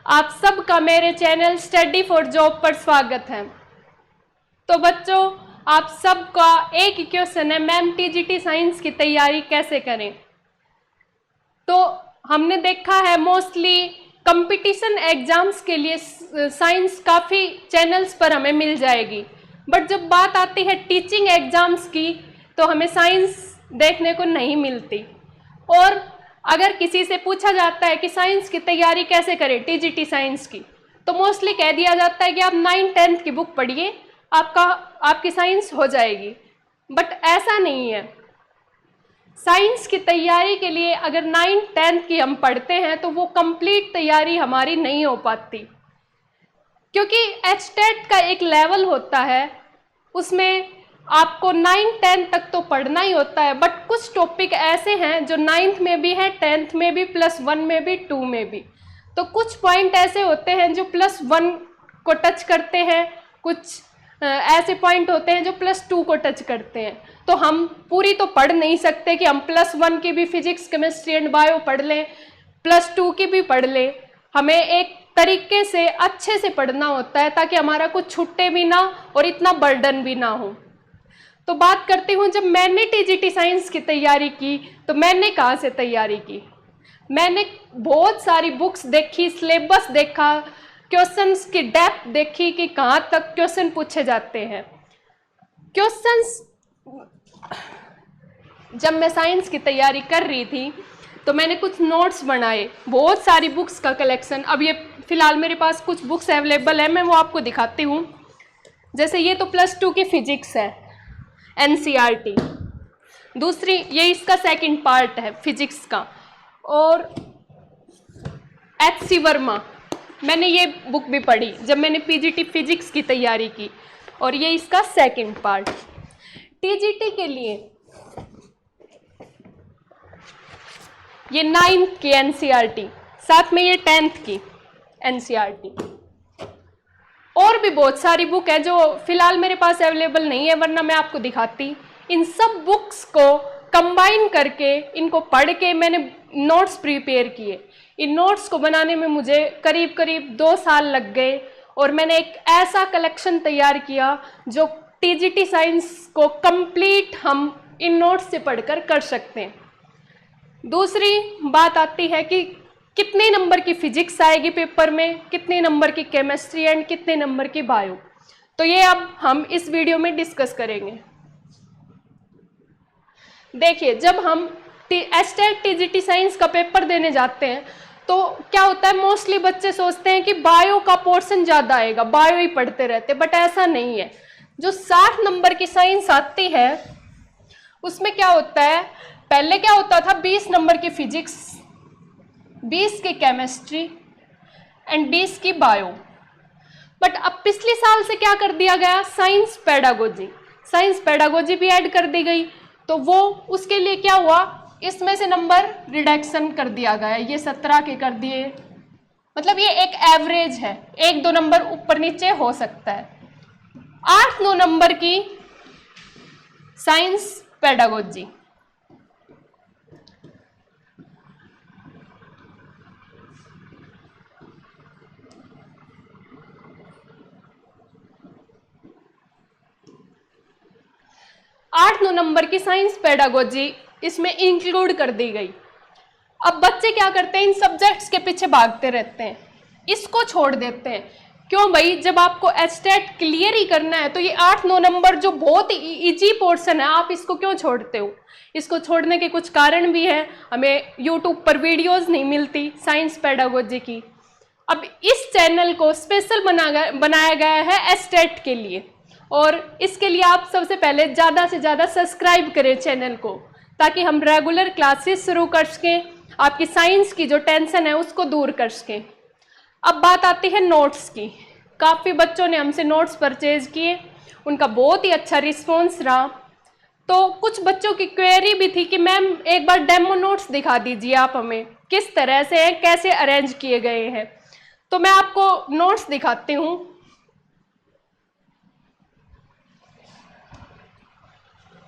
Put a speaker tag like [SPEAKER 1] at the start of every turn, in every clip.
[SPEAKER 1] आप सबका मेरे चैनल स्टडी फॉर जॉब पर स्वागत है। तो बच्चों, आप सबका एक ही क्वेश्चन है, मैम टीजीटी साइंस की तैयारी कैसे करें। तो हमने देखा है मोस्टली कंपटीशन एग्जाम्स के लिए साइंस काफ़ी चैनल्स पर हमें मिल जाएगी, बट जब बात आती है टीचिंग एग्जाम्स की तो हमें साइंस देखने को नहीं मिलती। और अगर किसी से पूछा जाता है कि साइंस की तैयारी कैसे करें टीजीटी साइंस की, तो मोस्टली कह दिया जाता है कि आप 9th-10th की बुक पढ़िए, आपकी साइंस हो जाएगी। बट ऐसा नहीं है। साइंस की तैयारी के लिए अगर 9th-10th की हम पढ़ते हैं तो वो कंप्लीट तैयारी हमारी नहीं हो पाती, क्योंकि एचटेट का एक लेवल होता है, उसमें आपको 9th-10th तक तो पढ़ना ही होता है, बट कुछ टॉपिक ऐसे हैं जो 9th में भी है, 10th में भी, +1 में भी, 2 में भी। तो कुछ पॉइंट ऐसे होते हैं जो +1 को टच करते हैं, कुछ ऐसे पॉइंट होते हैं जो +2 को टच करते हैं। तो हम पूरी तो पढ़ नहीं सकते कि हम +1 की भी फिजिक्स, केमिस्ट्री एंड बायो पढ़ लें, +2 की भी पढ़ लें। हमें एक तरीके से अच्छे से पढ़ना होता है ताकि हमारा कुछ छूटे भी ना और इतना बर्डन भी ना हो। तो बात करती हूँ, जब मैंने टीजीटी साइंस की तैयारी की तो मैंने कहाँ से तैयारी की। मैंने बहुत सारी बुक्स देखी, सिलेबस देखा, क्वेश्चंस की डेप्थ देखी कि कहाँ तक क्वेश्चन पूछे जाते हैं। क्वेश्चंस जब मैं साइंस की तैयारी कर रही थी तो मैंने कुछ नोट्स बनाए, बहुत सारी बुक्स का कलेक्शन। अब ये फिलहाल मेरे पास कुछ बुक्स अवेलेबल है, मैं वो आपको दिखाती हूँ। जैसे ये तो +2 की फिजिक्स है, एनसीईआरटी। दूसरी ये इसका सेकंड पार्ट है फिजिक्स का, और एच.सी. वर्मा, मैंने ये बुक भी पढ़ी जब मैंने पीजीटी फिजिक्स की तैयारी की, और ये इसका सेकंड पार्ट। टीजीटी के लिए ये 9th की एनसीईआरटी, साथ में ये 10th की एनसीईआरटी, और भी बहुत सारी बुक है जो फिलहाल मेरे पास अवेलेबल नहीं है, वरना मैं आपको दिखाती। इन सब बुक्स को कंबाइन करके, इनको पढ़ के मैंने नोट्स प्रिपेयर किए। इन नोट्स को बनाने में मुझे करीब करीब 2 साल लग गए, और मैंने एक ऐसा कलेक्शन तैयार किया जो टीजीटी साइंस को कंप्लीट हम इन नोट्स से पढ़कर कर सकते हैं। दूसरी बात आती है कि कितने नंबर की फिजिक्स आएगी पेपर में, कितने नंबर की केमिस्ट्री एंड कितने नंबर की बायो। तो ये अब हम इस वीडियो में डिस्कस करेंगे। देखिए, जब हम एचटेट टीजीटी साइंस का पेपर देने जाते हैं तो क्या होता है, मोस्टली बच्चे सोचते हैं कि बायो का पोर्शन ज़्यादा आएगा, बायो ही पढ़ते रहते, बट ऐसा नहीं है। जो 60 नंबर की साइंस आती है उसमें क्या होता है, पहले क्या होता था 20 नंबर की फिजिक्स, 20 की केमिस्ट्री एंड 20 की बायो। बट अब पिछले साल से क्या कर दिया गया, साइंस पेडागोजी भी ऐड कर दी गई। तो वो उसके लिए क्या हुआ, इसमें से नंबर रिडक्शन कर दिया गया, ये 17 के कर दिए। मतलब ये एक एवरेज है, 1-2 नंबर ऊपर नीचे हो सकता है। 8-9 नंबर की साइंस पेडागोजी, आठ 9 नंबर की साइंस पेडागोजी इसमें इंक्लूड कर दी गई। अब बच्चे क्या करते हैं, इन सब्जेक्ट्स के पीछे भागते रहते हैं, इसको छोड़ देते हैं। क्यों भाई, जब आपको एचटेट क्लियर ही करना है तो ये 8-9 नंबर जो बहुत ही इजी पोर्शन है, आप इसको क्यों छोड़ते हो। इसको छोड़ने के कुछ कारण भी है, हमें यूट्यूब पर वीडियोस नहीं मिलती साइंस पेडागोजी की। अब इस चैनल को स्पेशल बनाया गया है एचटेट के लिए, और इसके लिए आप सबसे पहले ज़्यादा से ज़्यादा सब्सक्राइब करें चैनल को, ताकि हम रेगुलर क्लासेस शुरू कर सकें, आपकी साइंस की जो टेंशन है उसको दूर कर सकें। अब बात आती है नोट्स की। काफ़ी बच्चों ने हमसे नोट्स परचेज किए, उनका बहुत ही अच्छा रिस्पॉन्स रहा। तो कुछ बच्चों की क्वेरी भी थी कि मैम एक बार डेमो नोट्स दिखा दीजिए आप हमें, किस तरह से हैं, कैसे अरेंज किए गए हैं। तो मैं आपको नोट्स दिखाती हूँ।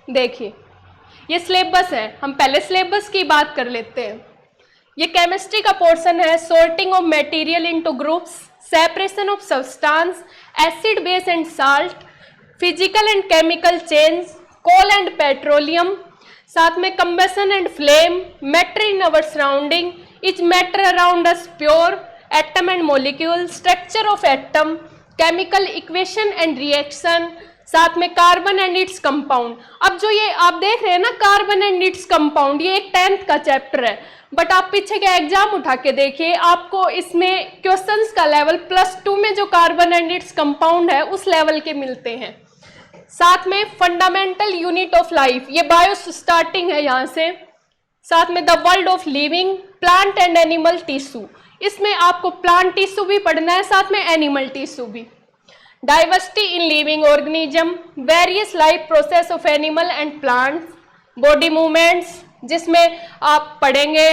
[SPEAKER 1] देखिए, ये सिलेबस है, हम पहले सिलेबस की बात कर लेते हैं। ये केमिस्ट्री का पोर्शन है। Sorting of material into groups, separation of substance, acid base and salt, physical and chemical change, coal and petroleum, साथ में combustion and flame, matter in our surrounding, is matter around us pure, atom and molecule, structure of atom, chemical equation and reaction, साथ में carbon and its compound. अब जो ये आप देख रहे हैं ना कार्बन एंड इट्स कंपाउंड, ये एक 10th का चैप्टर है, बट आप पीछे के एग्जाम उठा के देखिए, आपको इसमें क्वेश्चंस का लेवल +2 में जो कार्बन एंड इट्स कंपाउंड है उस लेवल के मिलते हैं। साथ में फंडामेंटल यूनिट ऑफ लाइफ, ये बायो स्टार्टिंग है यहाँ से। साथ में the world of living, plant and animal tissue, इसमें आपको प्लांट टिश्यू भी पढ़ना है, साथ में एनिमल टिश्यू भी। Diversity in living organism, various life process of animal and plants, body movements, जिसमें आप पढ़ेंगे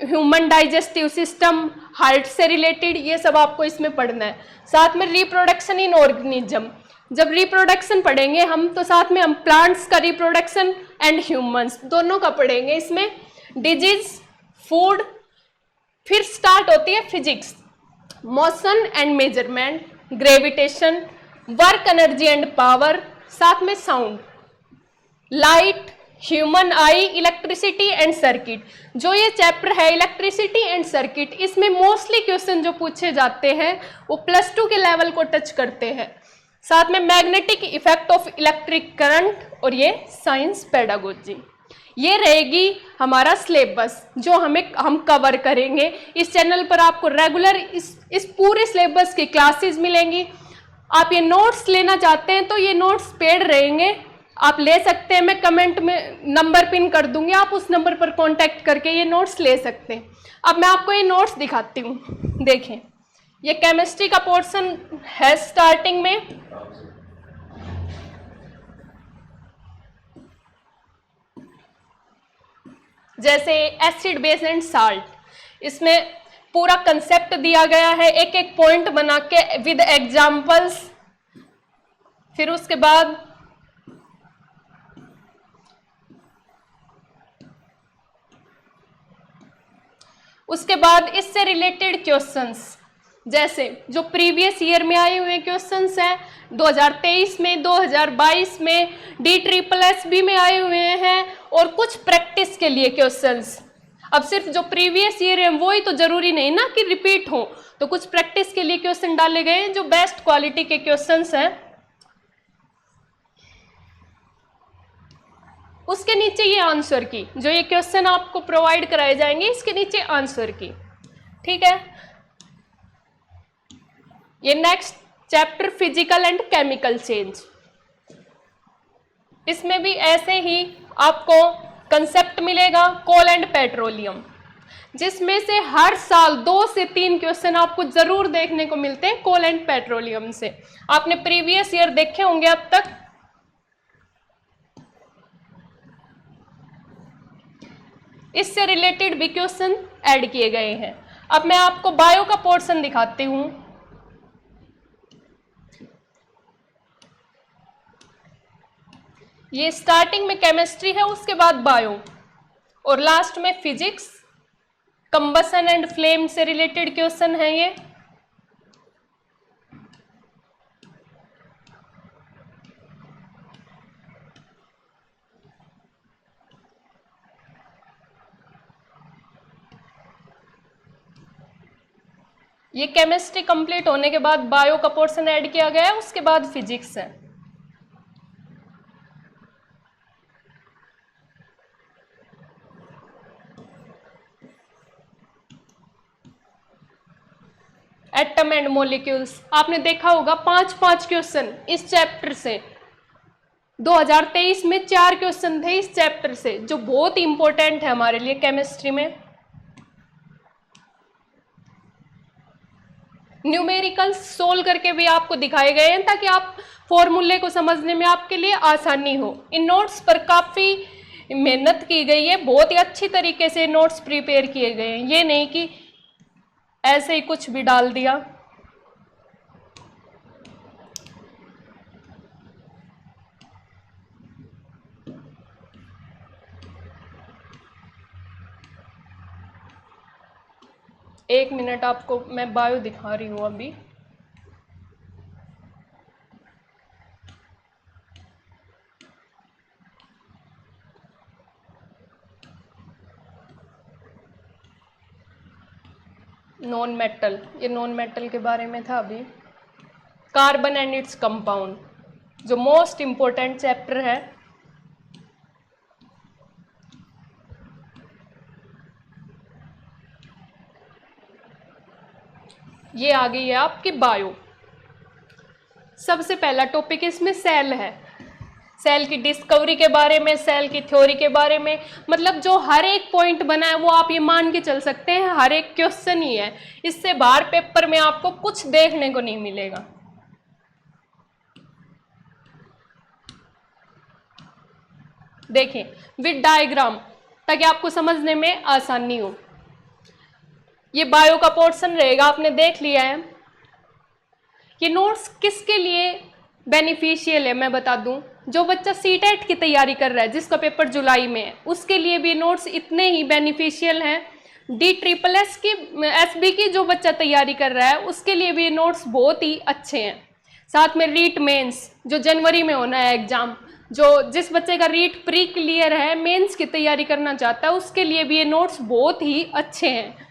[SPEAKER 1] ह्यूमन डाइजेस्टिव सिस्टम, हार्ट से रिलेटेड, ये सब आपको इसमें पढ़ना है। साथ में रिप्रोडक्शन इन ऑर्गेनिज्म, जब रिप्रोडक्शन पढ़ेंगे हम तो साथ में हम प्लांट्स का रिप्रोडक्शन एंड ह्यूमंस दोनों का पढ़ेंगे इसमें। डिजीज, फूड, फिर स्टार्ट होती है physics, motion and measurement, gravitation, work energy and power, साथ में sound, light, human I, electricity and circuit. जो ये चैप्टर है इलेक्ट्रिसिटी एंड सर्किट, इसमें मोस्टली क्वेश्चन जो पूछे जाते हैं वो +2 के लेवल को टच करते हैं। साथ में magnetic effect of electric current, और ये साइंस पेडागोजी। ये रहेगी हमारा सिलेबस जो हम कवर करेंगे। इस चैनल पर आपको रेगुलर इस पूरे सिलेबस की क्लासेस मिलेंगी। आप ये नोट्स लेना चाहते हैं तो ये नोट्स पेड रहेंगे, आप ले सकते हैं। मैं कमेंट में नंबर पिन कर दूंगी, आप उस नंबर पर कांटेक्ट करके ये नोट्स ले सकते हैं। अब मैं आपको ये नोट्स दिखाती हूँ, देखें। ये केमिस्ट्री का पोर्शन है स्टार्टिंग में। जैसे एसिड बेस एंड साल्ट, इसमें पूरा कंसेप्ट दिया गया है, एक एक पॉइंट बना के विद एग्जाम्पल्स। फिर उसके बाद इससे रिलेटेड क्वेश्चंस, जैसे जो प्रीवियस ईयर में आए हुए क्वेश्चंस हैं, 2023 में, 2022 में, DSSS में आए हुए हैं, और कुछ प्रैक्टिस के लिए क्वेश्चंस। अब सिर्फ जो प्रीवियस ईयर है वही तो जरूरी नहीं ना कि रिपीट हो, तो कुछ प्रैक्टिस के लिए क्वेश्चन डाले गए हैं जो बेस्ट क्वालिटी के क्वेश्चंस हैं। उसके नीचे ये आंसर की, जो ये क्वेश्चन आपको प्रोवाइड कराए जाएंगे इसके नीचे आंसर की, ठीक है। ये next chapter physical and chemical change, इसमें भी ऐसे ही आपको कंसेप्ट मिलेगा कोल एंड पेट्रोलियम, जिसमें से हर साल 2 से 3 क्वेश्चन आपको जरूर देखने को मिलते हैं कोल एंड पेट्रोलियम से। आपने प्रीवियस ईयर देखे होंगे अब तक। इससे रिलेटेड भी क्वेश्चन ऐड किए गए हैं। अब मैं आपको बायो का पोर्शन दिखाती हूं। ये स्टार्टिंग में केमिस्ट्री है, उसके बाद बायो, और लास्ट में फिजिक्स, कंबशन एंड फ्लेम से रिलेटेड क्वेश्चन है ये। ये केमिस्ट्री कंप्लीट होने के बाद बायो का पोर्शन ऐड किया गया है, उसके बाद फिजिक्स है। एटम एंड मॉलिक्यूल्स, आपने देखा होगा 5-5 क्वेश्चन इस चैप्टर से। 2023 में 4 क्वेश्चन थे इस चैप्टर से, जो बहुत इंपॉर्टेंट है हमारे लिए केमिस्ट्री में। न्यूमेरिकल्स सोल्व करके भी आपको दिखाए गए हैं ताकि आप फॉर्मूले को समझने में आपके लिए आसानी हो। इन नोट्स पर काफ़ी मेहनत की गई है, बहुत ही अच्छी तरीके से नोट्स प्रिपेयर किए गए हैं, ये नहीं कि ऐसे ही कुछ भी डाल दिया। एक मिनट, आपको मैं बायो दिखा रही हूँ अभी। नॉन मेटल, ये नॉन मेटल के बारे में था अभी। कार्बन एंड इट्स कंपाउंड, जो मोस्ट इम्पोर्टेंट चैप्टर है। ये आ गई है आपकी बायो। सबसे पहला टॉपिक इसमें सेल है। सेल की डिस्कवरी के बारे में, सेल की थ्योरी के बारे में, मतलब जो हर एक पॉइंट बना है वो आप ये मान के चल सकते हैं हर एक क्वेश्चन ही है। इससे बाहर पेपर में आपको कुछ देखने को नहीं मिलेगा। देखें विद डायग्राम, ताकि आपको समझने में आसानी हो। ये बायो का पोर्शन रहेगा, आपने देख लिया है। ये नोट्स किसके लिए बेनिफिशियल है मैं बता दूं। जो बच्चा सीटेट की तैयारी कर रहा है, जिसका पेपर जुलाई में है, उसके लिए भी नोट्स इतने ही बेनिफिशियल हैं। DSSS की, SB की जो बच्चा तैयारी कर रहा है, उसके लिए भी ये नोट्स बहुत ही अच्छे हैं। साथ में रीट मेंस जो जनवरी में होना है एग्जाम, जिस बच्चे का रीट प्री क्लियर है, मेंस की तैयारी करना चाहता है, उसके लिए भी ये नोट्स बहुत ही अच्छे हैं।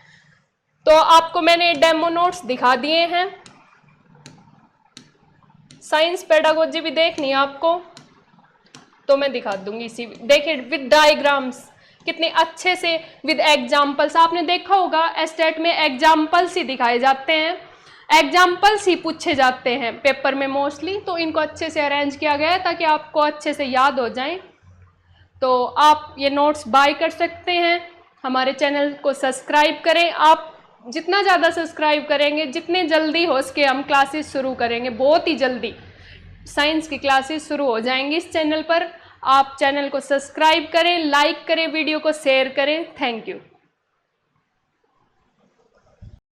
[SPEAKER 1] तो आपको मैंने डेमो नोट्स दिखा दिए हैं। साइंस पेडागोजी भी देखनी है आपको तो मैं दिखा दूंगी इसी। देखिए विद डायग्राम्स कितने अच्छे से, विद एग्जाम्पल्स। आपने देखा होगा एस्टेट में एग्जाम्पल्स ही दिखाए जाते हैं, एग्जाम्पल्स ही पूछे जाते हैं पेपर में मोस्टली। तो इनको अच्छे से अरेंज किया गया है ताकि आपको अच्छे से याद हो जाए। तो आप ये नोट्स बाय कर सकते हैं। हमारे चैनल को सब्सक्राइब करें। आप जितना ज़्यादा सब्सक्राइब करेंगे, जितने जल्दी हो सके हम क्लासेस शुरू करेंगे। बहुत ही जल्दी साइंस की क्लासेस शुरू हो जाएंगी इस चैनल पर। आप चैनल को सब्सक्राइब करें, लाइक करें, वीडियो को शेयर करें। Thank you.